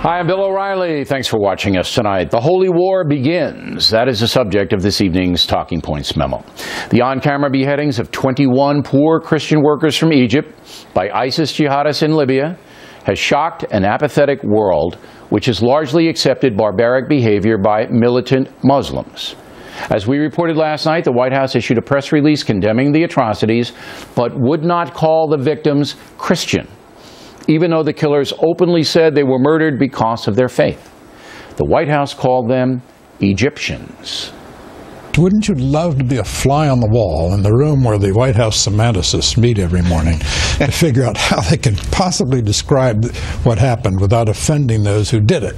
Hi, I'm Bill O'Reilly. Thanks for watching us tonight. The Holy War begins. That is the subject of this evening's Talking Points memo. The on-camera beheadings of 21 poor Christian workers from Egypt by ISIS jihadists in Libya has shocked an apathetic world which has largely accepted barbaric behavior by militant Muslims. As we reported last night, the White House issued a press release condemning the atrocities, but would not call the victims Christian, even though the killers openly said they were murdered because of their faith. The White House called them Egyptians. Wouldn't you love to be a fly on the wall in the room where the White House semanticists meet every morning to figure out how they can possibly describe what happened without offending those who did it?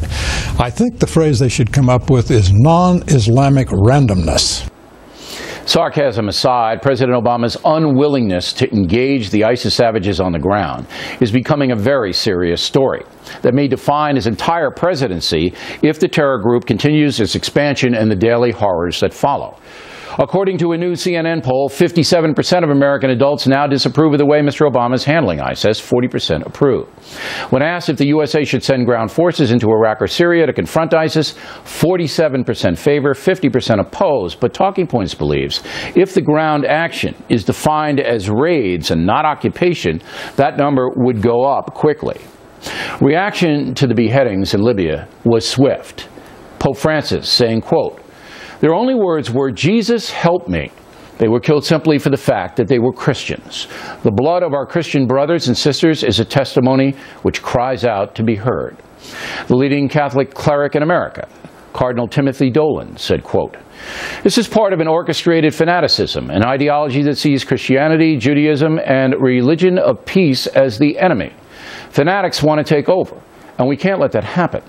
I think the phrase they should come up with is non-Islamic randomness. Sarcasm aside, President Obama's unwillingness to engage the ISIS savages on the ground is becoming a very serious story that may define his entire presidency if the terror group continues its expansion and the daily horrors that follow. According to a new CNN poll, 57% of American adults now disapprove of the way Mr. Obama is handling ISIS. 40% approve. When asked if the USA should send ground forces into Iraq or Syria to confront ISIS, 47% favor, 50% oppose. But Talking Points believes if the ground action is defined as raids and not occupation, that number would go up quickly. Reaction to the beheadings in Libya was swift. Pope Francis saying, quote, "Their only words were, 'Jesus, help me.' They were killed simply for the fact that they were Christians. The blood of our Christian brothers and sisters is a testimony which cries out to be heard." The leading Catholic cleric in America, Cardinal Timothy Dolan, said, quote, "This is part of an orchestrated fanaticism, an ideology that sees Christianity, Judaism, and religion of peace as the enemy. Fanatics want to take over, and we can't let that happen.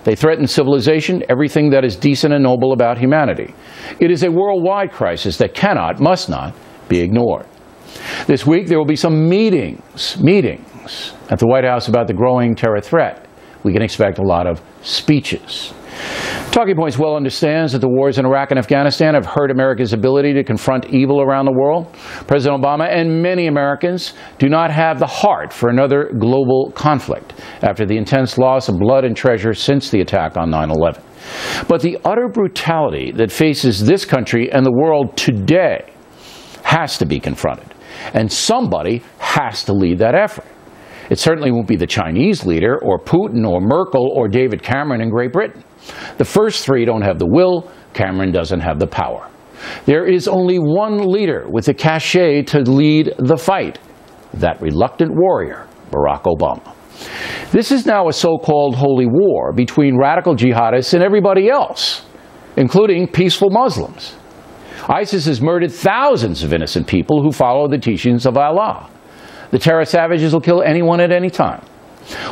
They threaten civilization, everything that is decent and noble about humanity. It is a worldwide crisis that cannot, must not, be ignored." This week there will be some meetings at the White House about the growing terror threat. We can expect a lot of speeches. Talking Points well understands that the wars in Iraq and Afghanistan have hurt America's ability to confront evil around the world. President Obama and many Americans do not have the heart for another global conflict after the intense loss of blood and treasure since the attack on 9/11. But the utter brutality that faces this country and the world today has to be confronted, and somebody has to lead that effort. It certainly won't be the Chinese leader or Putin or Merkel or David Cameron in Great Britain. The first three don't have the will. Cameron doesn't have the power. There is only one leader with the cachet to lead the fight, that reluctant warrior, Barack Obama. This is now a so-called holy war between radical jihadists and everybody else, including peaceful Muslims. ISIS has murdered thousands of innocent people who follow the teachings of Allah. The terror savages will kill anyone at any time.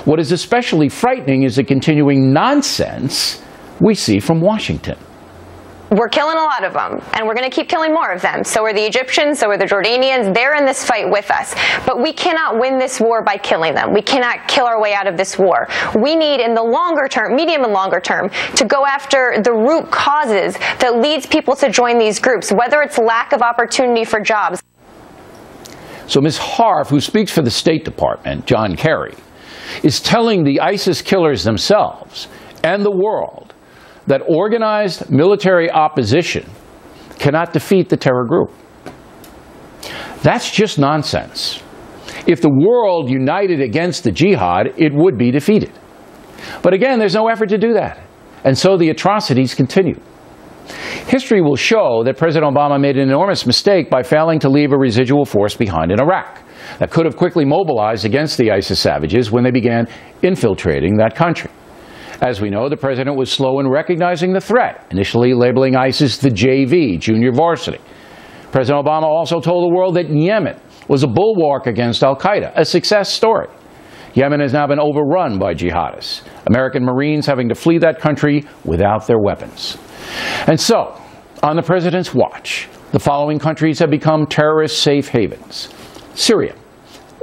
What is especially frightening is the continuing nonsense we see from Washington. We're killing a lot of them, and we're going to keep killing more of them. So are the Egyptians, so are the Jordanians. They're in this fight with us. But we cannot win this war by killing them. We cannot kill our way out of this war. We need, in the longer term, medium and longer term, to go after the root causes that leads people to join these groups, whether it's lack of opportunity for jobs. So Ms. Harf, who speaks for the State Department, John Kerry, is telling the ISIS killers themselves and the world that organized military opposition cannot defeat the terror group. That's just nonsense. If the world united against the jihad, it would be defeated. But again, there's no effort to do that. And so the atrocities continue. History will show that President Obama made an enormous mistake by failing to leave a residual force behind in Iraq that could have quickly mobilized against the ISIS savages when they began infiltrating that country. As we know, the president was slow in recognizing the threat, initially labeling ISIS the JV, junior varsity. President Obama also told the world that Yemen was a bulwark against al-Qaeda, a success story. Yemen has now been overrun by jihadists, American Marines having to flee that country without their weapons. And so, on the president's watch, the following countries have become terrorist safe havens: Syria,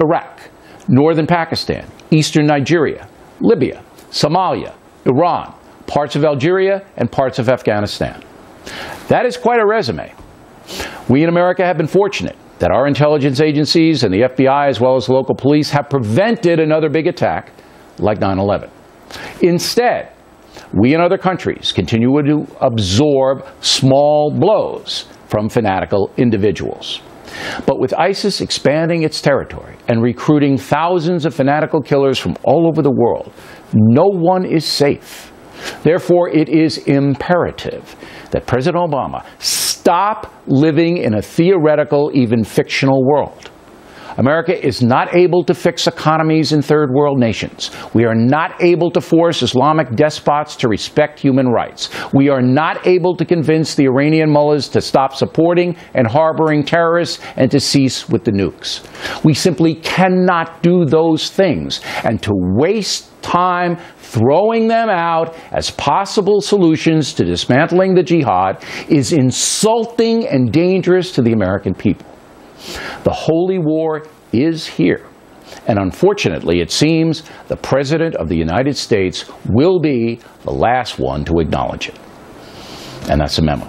Iraq, northern Pakistan, eastern Nigeria, Libya, Somalia, Iran, parts of Algeria, and parts of Afghanistan. That is quite a resume. We in America have been fortunate that our intelligence agencies and the FBI, as well as local police, have prevented another big attack like 9/11. Instead, we and other countries continue to absorb small blows from fanatical individuals. But with ISIS expanding its territory and recruiting thousands of fanatical killers from all over the world, no one is safe. Therefore, it is imperative that President Obama stop living in a theoretical, even fictional world. America is not able to fix economies in third world nations. We are not able to force Islamic despots to respect human rights. We are not able to convince the Iranian mullahs to stop supporting and harboring terrorists and to cease with the nukes. We simply cannot do those things, and to waste time throwing them out as possible solutions to dismantling the jihad is insulting and dangerous to the American people. The holy war is here, and unfortunately, it seems the President of the United States will be the last one to acknowledge it. And that's a memo.